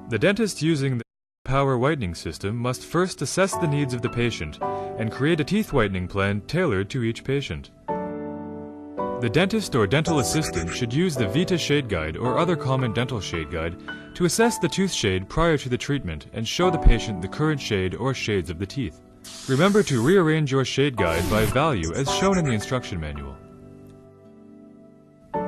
The dentist using the power whitening system must first assess the needs of the patient and create a teeth whitening plan tailored to each patient. The dentist or dental assistant should use the Vita Shade Guide or other common dental shade guide to assess the tooth shade prior to the treatment and show the patient the current shade or shades of the teeth. Remember to rearrange your shade guide by value as shown in the instruction manual.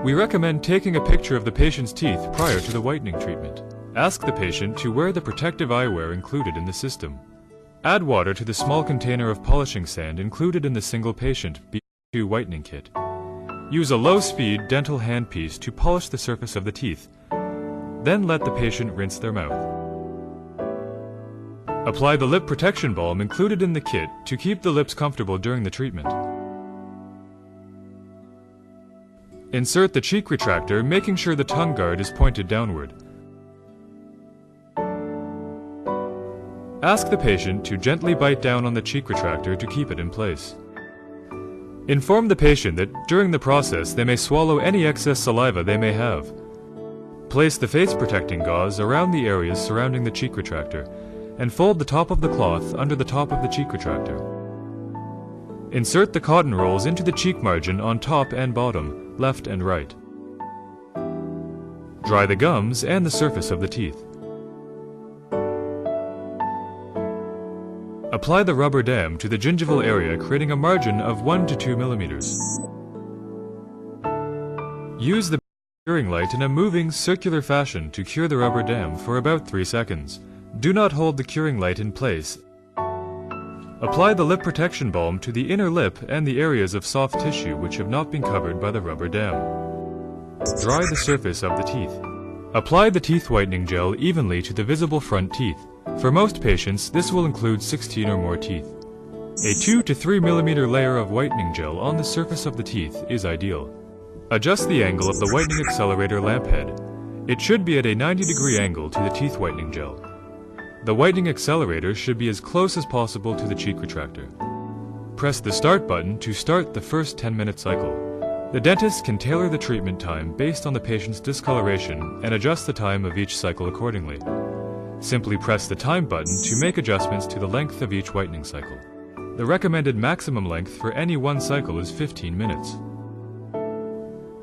We recommend taking a picture of the patient's teeth prior to the whitening treatment. Ask the patient to wear the protective eyewear included in the system. Add water to the small container of polishing sand included in the single patient B2 whitening kit. Use a low-speed dental handpiece to polish the surface of the teeth. Then let the patient rinse their mouth. Apply the lip protection balm included in the kit to keep the lips comfortable during the treatment. Insert the cheek retractor, making sure the tongue guard is pointed downward. Ask the patient to gently bite down on the cheek retractor to keep it in place. Inform the patient that during the process they may swallow any excess saliva they may have. Place the face protecting gauze around the areas surrounding the cheek retractor and fold the top of the cloth under the top of the cheek retractor. Insert the cotton rolls into the cheek margin on top and bottom, left and right. Dry the gums and the surface of the teeth. Apply the rubber dam to the gingival area, creating a margin of 1 to 2 millimeters. Use the curing light in a moving, circular fashion to cure the rubber dam for about 3 seconds. Do not hold the curing light in place. Apply the lip protection balm to the inner lip and the areas of soft tissue which have not been covered by the rubber dam. Dry the surface of the teeth. Apply the teeth whitening gel evenly to the visible front teeth. For most patients, this will include 16 or more teeth. A 2 to 3 millimeter layer of whitening gel on the surface of the teeth is ideal. Adjust the angle of the Whitening Accelerator lamp head. It should be at a 90-degree angle to the teeth whitening gel. The Whitening Accelerator should be as close as possible to the cheek retractor. Press the start button to start the first 10-minute cycle. The dentist can tailor the treatment time based on the patient's discoloration and adjust the time of each cycle accordingly. Simply press the time button to make adjustments to the length of each whitening cycle. The recommended maximum length for any one cycle is 15 minutes.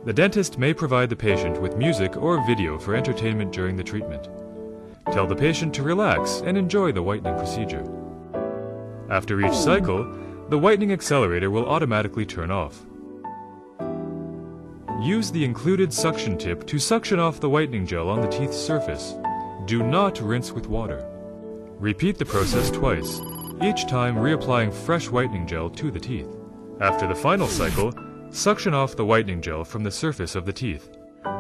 The dentist may provide the patient with music or video for entertainment during the treatment. Tell the patient to relax and enjoy the whitening procedure. After each cycle, the Whitening Accelerator will automatically turn off. Use the included suction tip to suction off the whitening gel on the teeth's surface. Do not rinse with water. Repeat the process twice, each time reapplying fresh whitening gel to the teeth. After the final cycle, suction off the whitening gel from the surface of the teeth.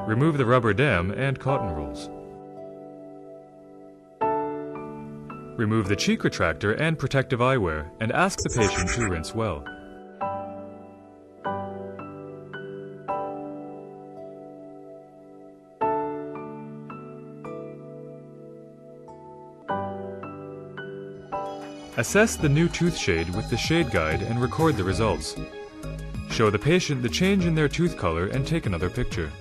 Remove the rubber dam and cotton rolls. Remove the cheek retractor and protective eyewear and ask the patient to rinse well. Assess the new tooth shade with the shade guide and record the results. Show the patient the change in their tooth color and take another picture.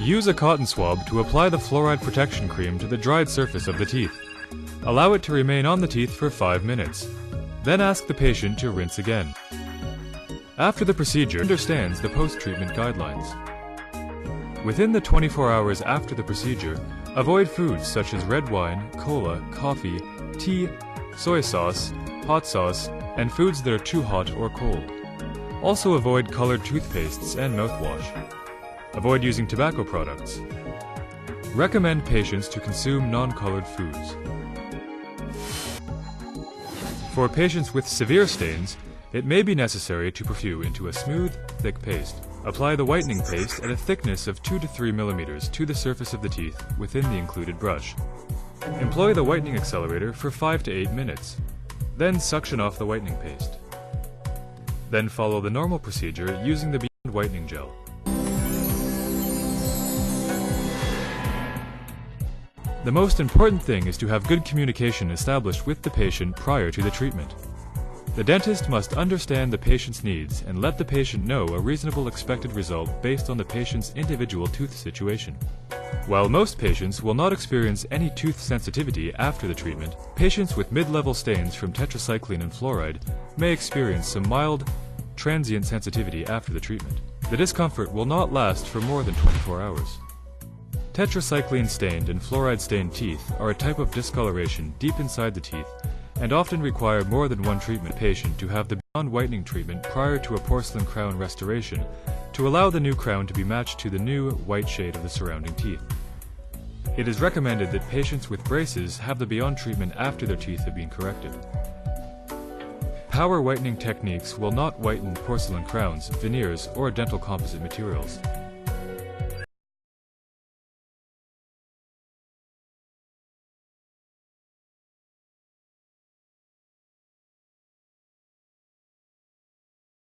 Use a cotton swab to apply the fluoride protection cream to the dried surface of the teeth. Allow it to remain on the teeth for 5 minutes. Then ask the patient to rinse again. After the procedure, understands the post-treatment guidelines. Within the 24 hours after the procedure, avoid foods such as red wine, cola, coffee, tea, soy sauce, hot sauce, and foods that are too hot or cold. Also avoid colored toothpastes and mouthwash. Avoid using tobacco products. Recommend patients to consume non-colored foods. For patients with severe stains, it may be necessary to perfuse into a smooth, thick paste. Apply the whitening paste at a thickness of 2 to 3 millimeters to the surface of the teeth within the included brush. Employ the Whitening Accelerator for 5 to 8 minutes. Then suction off the whitening paste. Then follow the normal procedure using the Beyond Whitening Gel. The most important thing is to have good communication established with the patient prior to the treatment. The dentist must understand the patient's needs and let the patient know a reasonable expected result based on the patient's individual tooth situation. While most patients will not experience any tooth sensitivity after the treatment, patients with mid-level stains from tetracycline and fluoride may experience some mild, transient sensitivity after the treatment. The discomfort will not last for more than 24 hours. Tetracycline-stained and fluoride-stained teeth are a type of discoloration deep inside the teeth and often require more than one treatment patient to have the beyond whitening treatment prior to a porcelain crown restoration to allow the new crown to be matched to the new white shade of the surrounding teeth. It is recommended that patients with braces have the beyond treatment after their teeth have been corrected. Power whitening techniques will not whiten porcelain crowns, veneers, or dental composite materials.